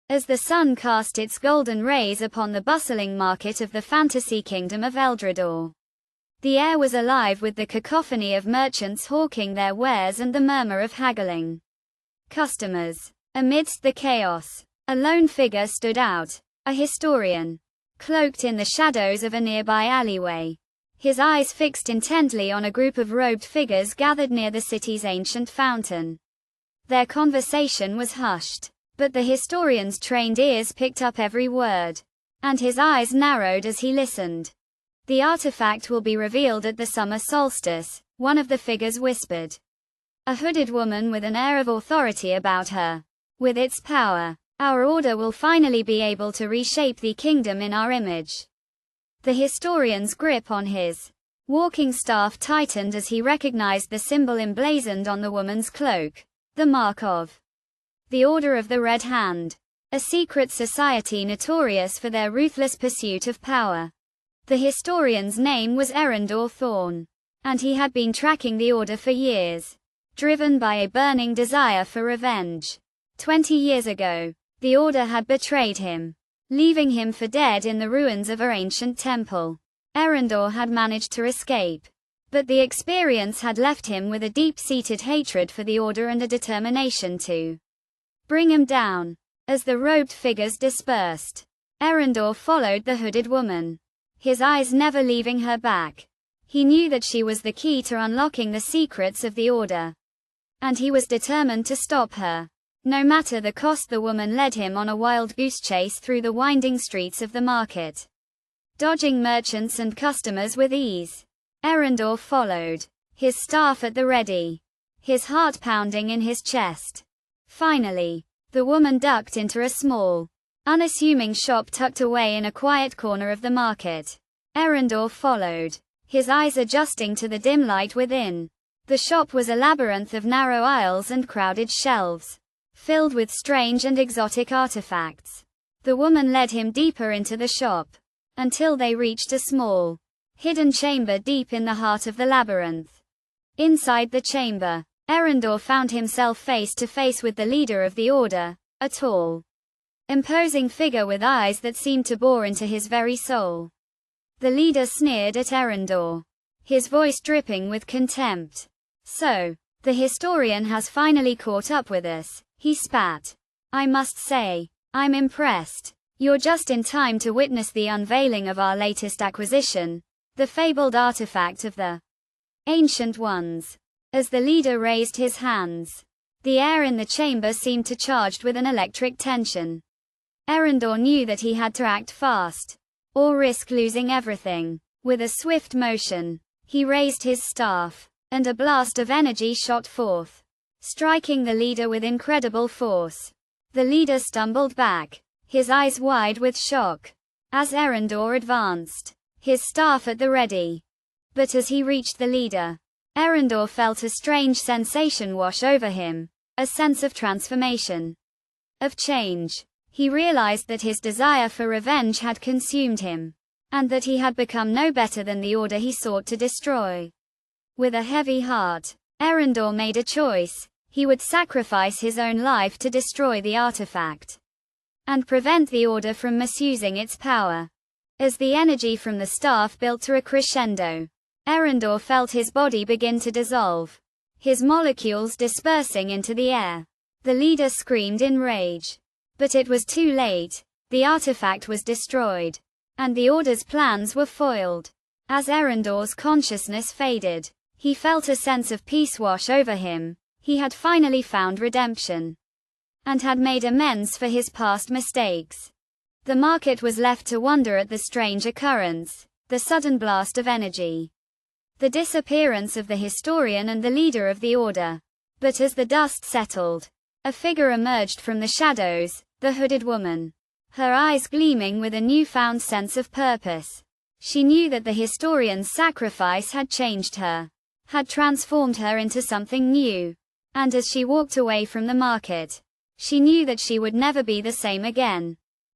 as the sun cast its golden rays upon the bustling market of the fantasy kingdom of Eryndor. The air was alive with the cacophony of merchants hawking their wares and the murmur of haggling customers. Amidst the chaos, a lone figure stood out, a historian, cloaked in the shadows of a nearby alleyway, his eyes fixed intently on a group of robed figures gathered near the city's ancient fountain. Their conversation was hushed, but the historian's trained ears picked up every word, and his eyes narrowed as he listened. "The artifact will be revealed at the summer solstice," one of the figures whispered. A hooded woman with an air of authority about her. "With its power, our order will finally be able to reshape the kingdom in our image." The historian's grip on his walking staff tightened as he recognized the symbol emblazoned on the woman's cloak, the mark of the Order of the Red Hand, a secret society notorious for their ruthless pursuit of power. The historian's name was Eryndor Thorne, and he had been tracking the Order for years, driven by a burning desire for revenge. 20 years ago, the Order had betrayed him, leaving him for dead in the ruins of an ancient temple. Eryndor had managed to escape, but the experience had left him with a deep-seated hatred for the Order and a determination to bring him down. As the robed figures dispersed, Eryndor followed the hooded woman, his eyes never leaving her back. He knew that she was the key to unlocking the secrets of the Order, and he was determined to stop her. No matter the cost. The woman led him on a wild goose chase through the winding streets of the market, dodging merchants and customers with ease. Eryndor followed, his staff at the ready, his heart pounding in his chest. Finally, the woman ducked into a small, unassuming shop tucked away in a quiet corner of the market. Eryndor followed, his eyes adjusting to the dim light within. The shop was a labyrinth of narrow aisles and crowded shelves, filled with strange and exotic artifacts. The woman led him deeper into the shop, until they reached a small, hidden chamber deep in the heart of the labyrinth. Inside the chamber, Eryndor found himself face to face with the leader of the Order, a tall, imposing figure with eyes that seemed to bore into his very soul. The leader sneered at Eryndor, his voice dripping with contempt. "So, the historian has finally caught up with us," he spat. "I must say, I'm impressed. You're just in time to witness the unveiling of our latest acquisition, the fabled artifact of the Ancient Ones." As the leader raised his hands, the air in the chamber seemed to charged with an electric tension. Eryndor knew that he had to act fast, or risk losing everything. With a swift motion, he raised his staff, and a blast of energy shot forth, striking the leader with incredible force. The leader stumbled back, his eyes wide with shock, as Eryndor advanced, his staff at the ready. But as he reached the leader, Eryndor felt a strange sensation wash over him, a sense of transformation, of change. He realized that his desire for revenge had consumed him, and that he had become no better than the Order he sought to destroy. With a heavy heart, Eryndor made a choice. He would sacrifice his own life to destroy the artifact, and prevent the Order from misusing its power. As the energy from the staff built to a crescendo, Eryndor felt his body begin to dissolve, his molecules dispersing into the air. The leader screamed in rage. But it was too late. The artifact was destroyed, and the Order's plans were foiled. As Eryndor's consciousness faded, he felt a sense of peace wash over him. He had finally found redemption, and had made amends for his past mistakes. The market was left to wonder at the strange occurrence, the sudden blast of energy, the disappearance of the historian and the leader of the Order. But as the dust settled, a figure emerged from the shadows, the hooded woman, her eyes gleaming with a newfound sense of purpose. She knew that the historian's sacrifice had changed her, had transformed her into something new. And as she walked away from the market, she knew that she would never be the same again.